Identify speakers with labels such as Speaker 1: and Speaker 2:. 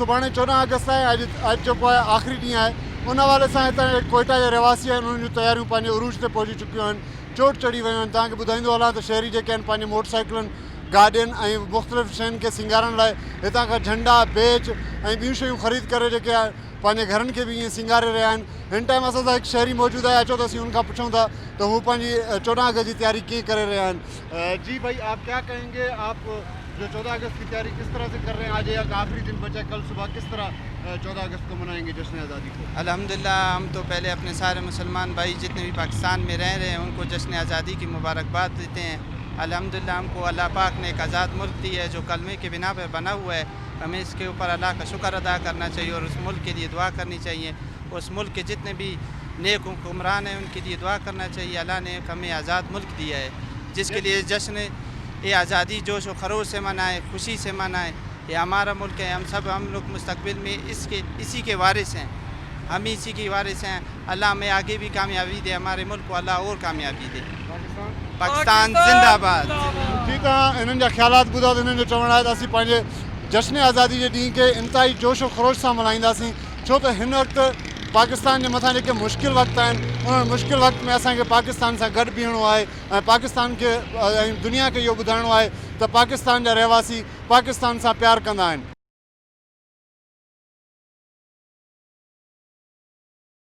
Speaker 1: सुभाणे 14 अगस्त है, अॼु जेको आहे आख़िरी ॾींहुं आहे। उन हवाले सां हितां कोयटा जे रहवासी आहिनि, उन्हनि जूं तयारियूं पंहिंजे उरूज ते पहुची चुकियूं आहिनि, चोट चढ़ी वियूं आहिनि। तव्हांखे ॿुधाईंदो हलां त शहरी जेके आहिनि पंहिंजे मोटरसाइकिलुनि, गाॾियुनि ऐं मुख़्तलिफ़ शयुनि खे सिंगारण लाइ हितां खां झंडा, बेज ऐं ॿियूं शयूं ख़रीद करे जेके आहे पंहिंजे घरनि खे बि ईअं सिंगारे रहिया आहिनि। हिन टाइम असां सां हिकु शहरी मौजूदु आहे, अचो त असीं उनखां पुछूं था त हू पंहिंजी 14 अगस्त की तैयारी कीअं करे रहे हैं। जी भाई, आप क्या कहेंगे, आप जो 14 अगस्त की तैयारी किस तरह से कर रहे हैं? आज एक आखिरी दिन बचा, कल सुबह किस तरह 14 अगस्त को मनाएंगे जश्न आज़ादी को?
Speaker 2: अल्हम्दुलिल्लाह, हम तो पहले अपने सारे मुसलमान भाई जितने भी पाकिस्तान में रह रहे हैं उनको जश्न आज़ादी की मुबारकबाद देते हैं। अल्हम्दुलिल्लाह, हमको अल्लाह पाक ने एक आज़ाद मुल्क दी है जो कलमे के बिना पर बना हुआ है। हमें इसके ऊपर अल्लाह का शुक्र अदा करना चाहिए और उस मुल्क के लिए दुआ करनी चाहिए। उस मुल्क के जितने भी नेक हुक्मरान हैं उनके लिए दुआ करना चाहिए। अल्लाह ने हमें आज़ाद मुल्क दिया है, जिसके लिए जश्न ये आज़ादी जोश व खरोश से मनाएं, खुशी से मनाएं। ये हमारा मुल्क है, हम लोग मुस्तकबिल में इसी के वारिस हैं, हम इसी के वारिस हैं। अल्लाह हमें आगे भी कामयाबी दे, हमारे मुल्क को अल्लाह और कामयाबी दे। पाकिस्तान जिंदाबाद।
Speaker 1: ठीक है, इन्हनि जा ख़्यालात ॿुधा त इन्हनि जो चवणु आहे त असीं पंहिंजे जश्न आज़ादी जे ॾींहं खे इंतिहाई जोश व ख़रोश सां मल्हाईंदासीं, छो त हिन वक़्तु पाकिस्तान जे मथां जेके मुश्किल वक़्त आहिनि उन्हनि मुश्किल वक़्त में असांखे पाकिस्तान सां गॾु बीहणो आहे ऐं पाकिस्तान खे ऐं दुनिया खे इहो ॿुधाइणो आहे त पाकिस्तान जा रहवासी पाकिस्तान सां प्यारु कंदा आहिनि।